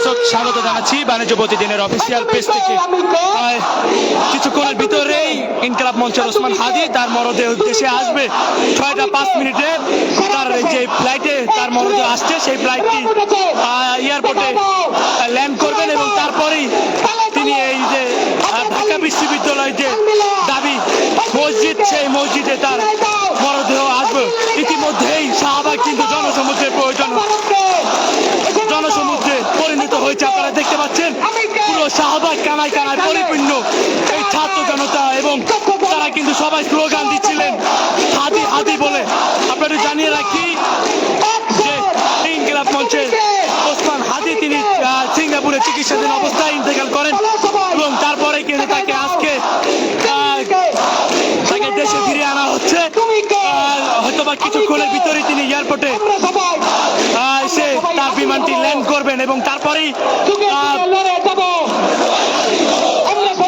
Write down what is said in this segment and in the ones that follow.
দর্শক, স্বাগত জানাচ্ছি বাণিজ্য প্রতিদিনের অফিসিয়াল পেজ থেকে। কিছুক্ষণের ভিতরেই ইনকিলাব মঞ্চের ওসমান হাদী তার মরদেহ দেশে আসবে। 6টা 5 মিনিটে তার যে ফ্লাইটে তার মরদেহ আসছে, সেই ফ্লাইটটি এয়ারপোর্টে ল্যান্ড করবেন এবং তারপরেই তিনি এই যে ঢাকা বিশ্ববিদ্যালয়ের যে দাবি মসজিদ, সেই মসজিদে তার মরদেহ আসবে। ইতিমধ্যেই শাহবাগ কিন্তু জনসমুদ্রের জনসমুদ্রে পরিণত হয়েছে। আপনারা দেখতে পাচ্ছেন পুরো শাহবাগ কানায় কানায় পরিপূর্ণ এই ছাত্র জনতা, এবং তারা কিন্তু সবাই স্লোগান দিচ্ছিলেন হাদী হাদী বলে। আপনাদের জানিয়ে রাখি যে ইনকিলাব মঞ্চের ওসমান হাদী তিনি সিঙ্গাপুরে চিকিৎসাধীন অবস্থায় ইন্তেকাল করেন এবং তারপরে কিন্তু তাকে আজকে দেশে ফিরে আনা হচ্ছে। হয়তোবা কিছুক্ষণের ভিতরে তিনি এয়ারপোর্টে এসে তার বিমানটি ল্যান্ড করবেন এবং তারপরেই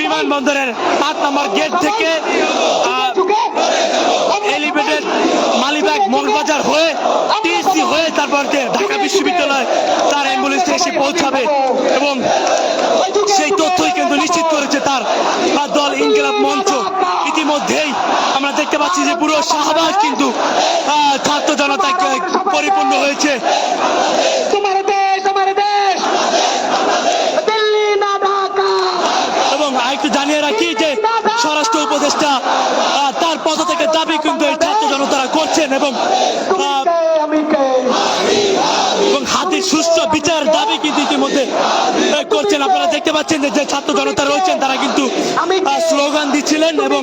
বিমানবন্দরের 5 নম্বর গেট থেকে এলিভেটেড মালিবাগ মগবাজার হয়ে টিএসসি হয়ে তারপর ঢাকা বিশ্ববিদ্যালয় তার অ্যাম্বুলেন্সে এসে পৌঁছাবে এবং সেই তথ্যই কিন্তু নিশ্চিত করেছে তার দল ইনকিলাব মঞ্চ। ইতিমধ্যেই আমরা দেখতে পাচ্ছি যে পুরো শাহবাগ কিন্তু ছাত্র জনতায় পরিপূর্ণ হয়েছে। এবং আরেকটু জানিয়ে রাখি যে স্বরাষ্ট্র উপদেষ্টা তার পদত্যাগের দাবি কিন্তু এই ছাত্র জনতারা করছেন এবং হাদীর সুষ্ঠু বিচার দাবি কিন্তু ইতিমধ্যে করছেন। আপনারা দেখতে পাচ্ছেন যে ছাত্র জনতা রয়েছেন, তারা কিন্তু স্লোগান দিচ্ছিলেন এবং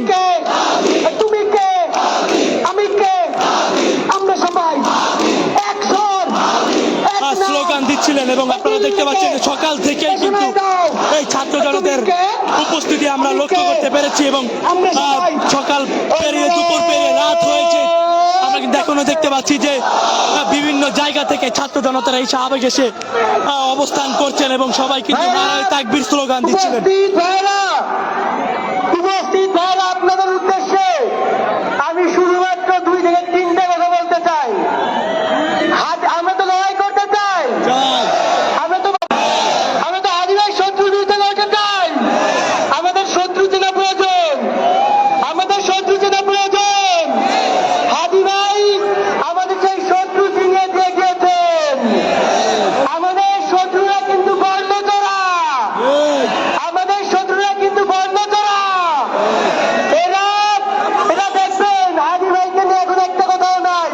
স্লোগান দিচ্ছিলেন এবং আপনারা দেখতে পাচ্ছেন যে সকাল থেকে কিন্তু এই ছাত্র জনতার উপস্থিতি আমরা লক্ষ্য করতে পেরেছি এবং সকাল পেরিয়ে দুপুর পেরিয়ে রাত হয়েছে। আমরা কিন্তু এখনো দেখতে পাচ্ছি যে বিভিন্ন জায়গা থেকে ছাত্র জনতারা এই শাহবাগ এসে অবস্থান করছেন এবং সবাই কিন্তু নারায়ে তাকবীর স্লোগান দিচ্ছিলেন। আপনাদের উদ্দেশ্যে আমি শুধুমাত্র 2 থেকে 3টে কথা বলতে চাই। আমরা তো লড়াই করতে চাই, আমরা তো হাদী ভাই শত্রুর বিরুদ্ধে লড়তে চাই। আমাদের শত্রু চেনা প্রয়োজন, আমাদের শত্রু চেনা প্রয়োজন। হাদী ভাই আমাদের সেই শত্রু চিনিয়ে দিয়ে গিয়েছেন। আমাদের শত্রুরা কিন্তু বর্ণচোরা, আমাদের শত্রুরা কিন্তু বর্ণচোরা। এরা দেখবেন হাদী ভাইকে নিয়ে এখন একটা কথাও নাই।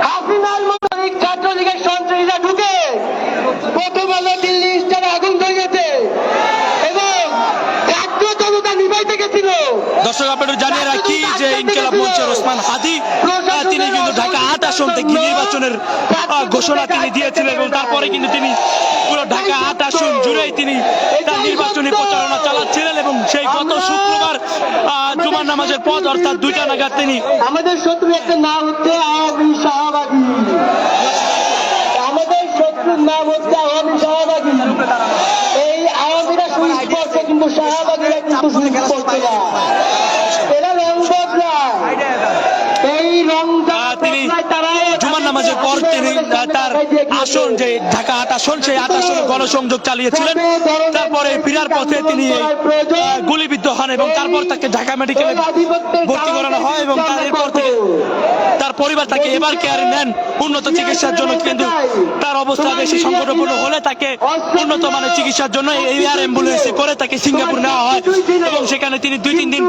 হাসিনার মতো ছাত্রলীগের সন্ত্রাসীরা ঢুকে প্রথম আলো দিল্লি স্টারে আগুন ধরিয়েছে এবং ছাত্র জনতা নিভাইতে গেছিল। দর্শক, আপনাদের জানিয়ে রাখি যে ইনকিলাব মঞ্চের ওসমান হাদী তিনি কিন্তু ঢাকা 8 আসন থেকে নির্বাচনের ঘোষণা তিনি দিয়েছিলেন এবং তারপরে কিন্তু তিনি পুরো ঢাকা 8 আসন জুড়েই তিনি তার নির্বাচনী প্রচারণা চালাচ্ছিলেন এবং সেই গত শুক্রবার জুমার নামাজের পর অর্থাৎ 2টা নাগাদ তিনি আমাদের শত্রু একটা নাম হচ্ছে আওয়ামী শাহবাগী, আমাদের শত্রুর নাম হচ্ছে আওয়ামী শাহবাগী। এই আওয়ামীরা সুস্পষ্ট, কিন্তু শাহবাগীরা কিন্তু সুস্পষ্ট না। এরা রং বদলায়, এই রং তিনি জুমার নামাজের পর তিনি তার আসন যে ঢাকা 8 আসন, সেই 8 আসনে গণসংযোগ চালিয়েছিলেন। তারপরে ফেরার পথে তিনি গুলিবিদ্ধ হন এবং তারপর তাকে ঢাকা মেডিকেলে ভর্তি করানো হয় এবং তারপর থেকে তার পরিবার তাকে এবার কেয়ারে নেন উন্নত চিকিৎসার জন্য। কিন্তু তার অবস্থা বেশি সংকটপূর্ণ হলে তাকে উন্নত মানের চিকিৎসার জন্য এয়ার অ্যাম্বুলেন্সে করে তাকে সিঙ্গাপুর নেওয়া হয় এবং সেখানে তিনি 2-3 দিন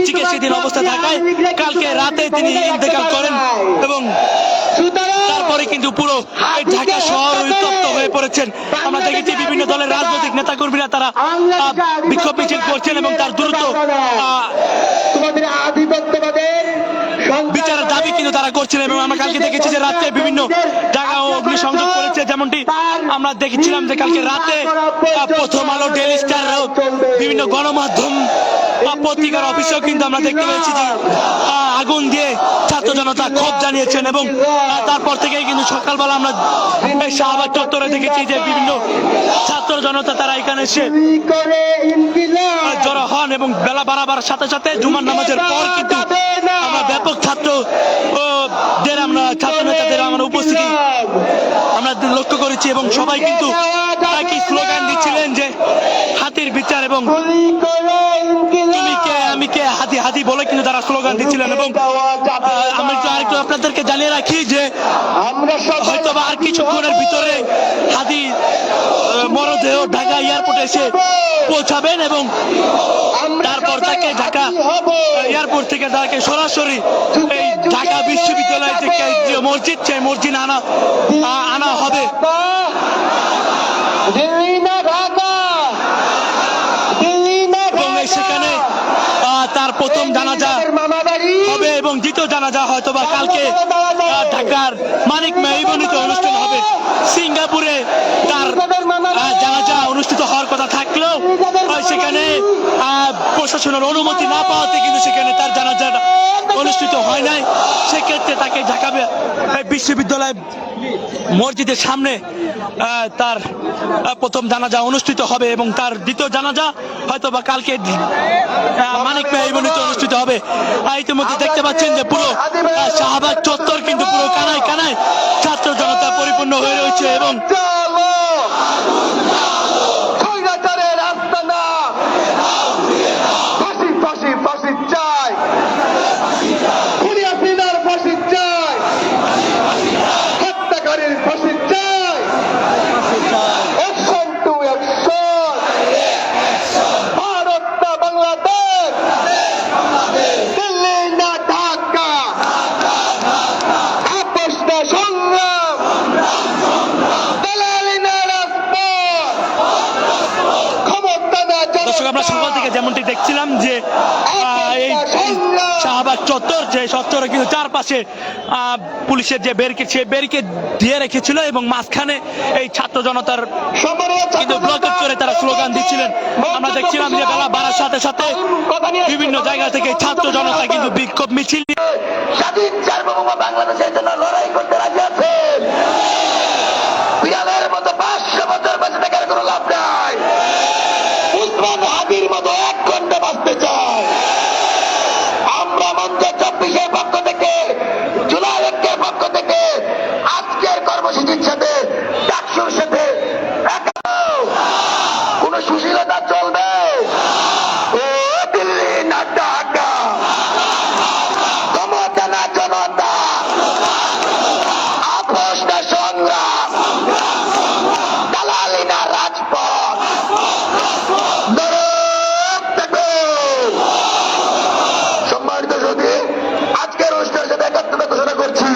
চিকিৎসাধীন অবস্থা থাকায় কালকে রাতে তিনি ইন্তেকাল করেন এবং তারপরে কিন্তু পুরো ঢাকা শহর উত্তপ্ত হয়ে পড়েছেন। আমরা দেখেছি বিভিন্ন দলের রাজনৈতিক নেতাকর্মীরা তারা বিক্ষোভ মিছিল করছেন এবং তার দ্রুত বিচারের দাবি কিন্তু তারা করছিলেন এবং আমরা কালকে দেখেছি যে রাতে বিভিন্ন জায়গা অগ্নিসংযোগ করেছে। যেমনটি আমরা দেখেছিলাম যে কালকে রাতে প্রথম আলো, ডেইলি স্টার, বিভিন্ন গণমাধ্যম পত্রিকার অফিসেও কিন্তু আমরা দেখতে পেয়েছি যে আগুন দিয়ে ছাত্র জনতা ক্ষোভ জানিয়েছেন এবং তারপর থেকেই কিন্তু সকালবেলা আমরা শাহবাগ চত্বরে দেখেছি যে বিভিন্ন ছাত্র জনতা তারা এখানে এসে জড়ো হন এবং বেলা বাড়াবার সাথে সাথে জুমার নামাজের পর কিন্তু আমরা ব্যাপক ছাত্র নেতাদের আমরা উপস্থিতি আমরা লক্ষ্য করেছি এবং সবাই কিন্তু স্লোগান দিচ্ছিলেন। এবং আমি তো আরেকটু আপনাদেরকে জানিয়ে রাখি যে আমরা হয়তো বা আর কিছুক্ষণের ভিতরে হাদি মরদেহ ঢাকা এয়ারপোর্টে এসে পৌঁছাবেন এবং তারপর তাকে ঢাকা এয়ারপোর্ট থেকে তাকে সরাসরি এই ঢাকা বিশ্ববিদ্যালয়ের যে কেন্দ্রীয় মসজিদ সেই মসজিদ আনা হবে। দিল্লি না ঢাকা, দিল্লি না এবং সেখানে তার প্রথম জানাজা মামাবাড়ি হবে এবং দ্বিতীয় জানাজা হয়তো বা কালকে ঢাকার মানিক মেহবুনিতে অনুষ্ঠান হবে। সিঙ্গাপুরে তার জানাজা অনুষ্ঠিত হওয়ার কথা থাকলেও সেখানে প্রশাসনের অনুমতি না পাওয়াতে কিন্তু সেখানে তার জানাজাটা অনুষ্ঠিত হয় নাই। সেক্ষেত্রে তাকে ঢাকা বিশ্ববিদ্যালয় মসজিদের সামনে তার প্রথম জানাজা অনুষ্ঠিত হবে এবং তার দ্বিতীয় জানাজা হয়তো বা কালকে মানিক মেহবুনিতে অনুষ্ঠিত হবে। ইতিমধ্যে দেখতে পাচ্ছেন যে পুরো শাহবাগ চত্বর কিন্তু পুরো কানায় কানায় ছাত্র জনতা পরিপূর্ণ হয়ে রয়েছে এবং স্বৈরাচারের আস্তানা, ফাঁসি ফাঁসি ফাঁসি চাই, খুনি হাসিনার ফাঁসি চাই, হত্যাকারীর ফাঁসি চাই, অ্যাকশন টু অ্যাকশন, ভারত না বাংলাদেশ, দিল্লি না ঢাকা, আপোষ না সংগ্রাম, দালালি না রাজপথ, ক্ষমতা না দর্শক আমরা সকাল থেকে যেমনটি দেখছিলাম যে এই শাহবাগ চত্বর যে চত্বরে কিন্তু চারপাশে পুলিশের যে ব্যারিকেড সেই ব্যারিকেড দিয়ে রেখেছিল এবং মাঝখানে এই ছাত্র জনতার কিন্তু ব্লকেট করে তারা স্লোগান দিচ্ছিলেন। আমরা দেখছিলাম যে বেলা বাড়ার সাথে সাথে বিভিন্ন জায়গা থেকে ছাত্র জনতা কিন্তু বিক্ষোভ মিছিল স্বাধীন সার্বভৌম বাংলাদেশের জন্য লড়াই করতে রাজি আছেন। বিড়ালের মতো 500 বছর বেঁচে থাকার কোনো লাভ নাই। উসমান হাদির মতো 1 ঘন্টা বাঁচতে চায়। আমরা মঞ্চ 24-এর পক্ষ থেকে, জুলাই 1-এর পক্ষ থেকে আজকের কর্মসূচির সাথে ডাকসুর সাথে কোন সুশীলতা চলবে? ও দিল্লি না ঢাকা, ক্ষমতা না জনতা, আপোষ না সংগ্রাম, দালালি না রাজপথ, সম্মানিত সতী, আজকের অনুষ্ঠানের সাথে একাত্মতা ঘোষণা করছি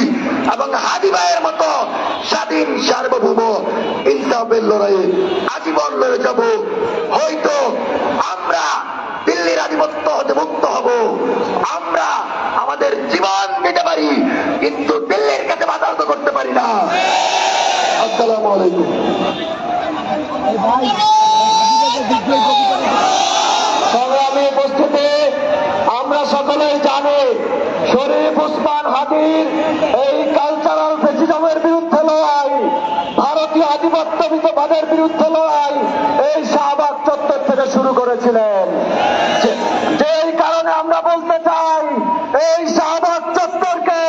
এবং হাদি ভাইয়ের মতো স্বাধীন সার্বভৌম ইনসাফের লড়াইয়ে আজীবন লড়ে যাব। হয়তো আমরা দিল্লির আধিপত্য হতে মুক্ত হব, আমরা আমাদের জীবন দিতে পারি, কিন্তু দিল্লির কাছে বাধাহত করতে পারি না। আসসালামু আলাইকুম। সংগ্রামী উপস্থিতি, আমরা সকলেই জানি শরীফ ওসমান হাদির এই কালচারাল ফেসিজমের বিরুদ্ধে লড়াই, ভারতীয় আধিপত্যবাদের বিরুদ্ধে লড়াই এই শাহবাগ চত্বর থেকে শুরু করেছিলেন। যেই কারণে আমরা বলতে চাই এই শাহবাগ চত্বরকে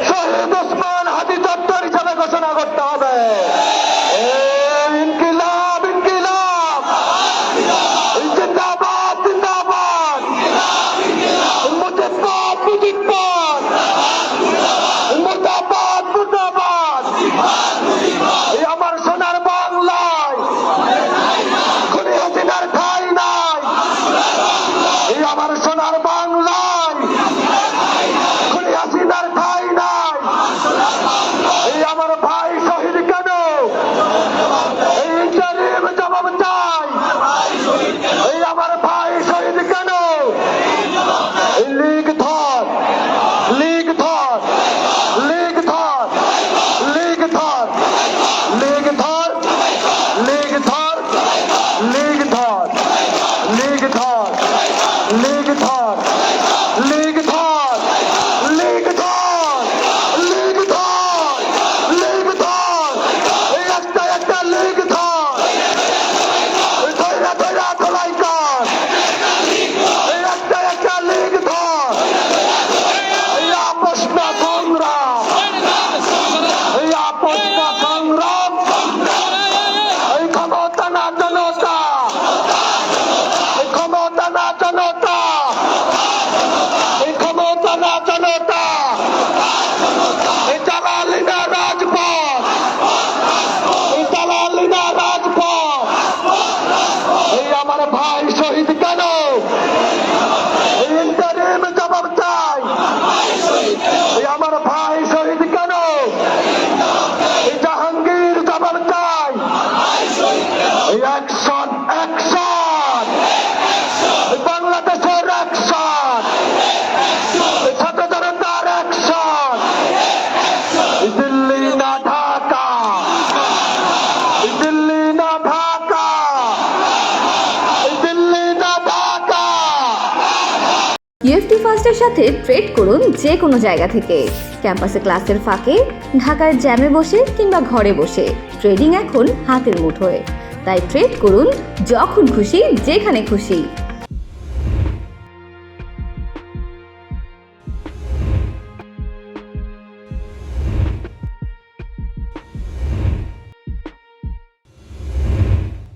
শহীদ ওসমান হাদি চত্বর হিসাবে ঘোষণা করতে হবে। ইনকিলাব ইনকিলাব, জিন্দাবাদ জিন্দাবাদ, মুজিবাদ মুজিবাদ, মুর্দাবাদ মুর্দাবাদ। এই আমার সোনার বাংলায় খুনি হাসিনার ঠাঁই নাই। এই আমার সোনার বাংলায় খুনি হাসিনার ঠাঁই নাই। এই আমার ভাই শহীদ কেন ইউএফটি ফার্স্টের সাথে ট্রেড করুন যে কোনো জায়গা থেকে। ক্যাম্পাসে ক্লাসের ফাঁকে, ঢাকার জ্যামে বসে কিংবা ঘরে বসে ট্রেডিং এখন হাতের মুঠোয়। তাই ট্রেড করুন যখন খুশি, যেখানে খুশি।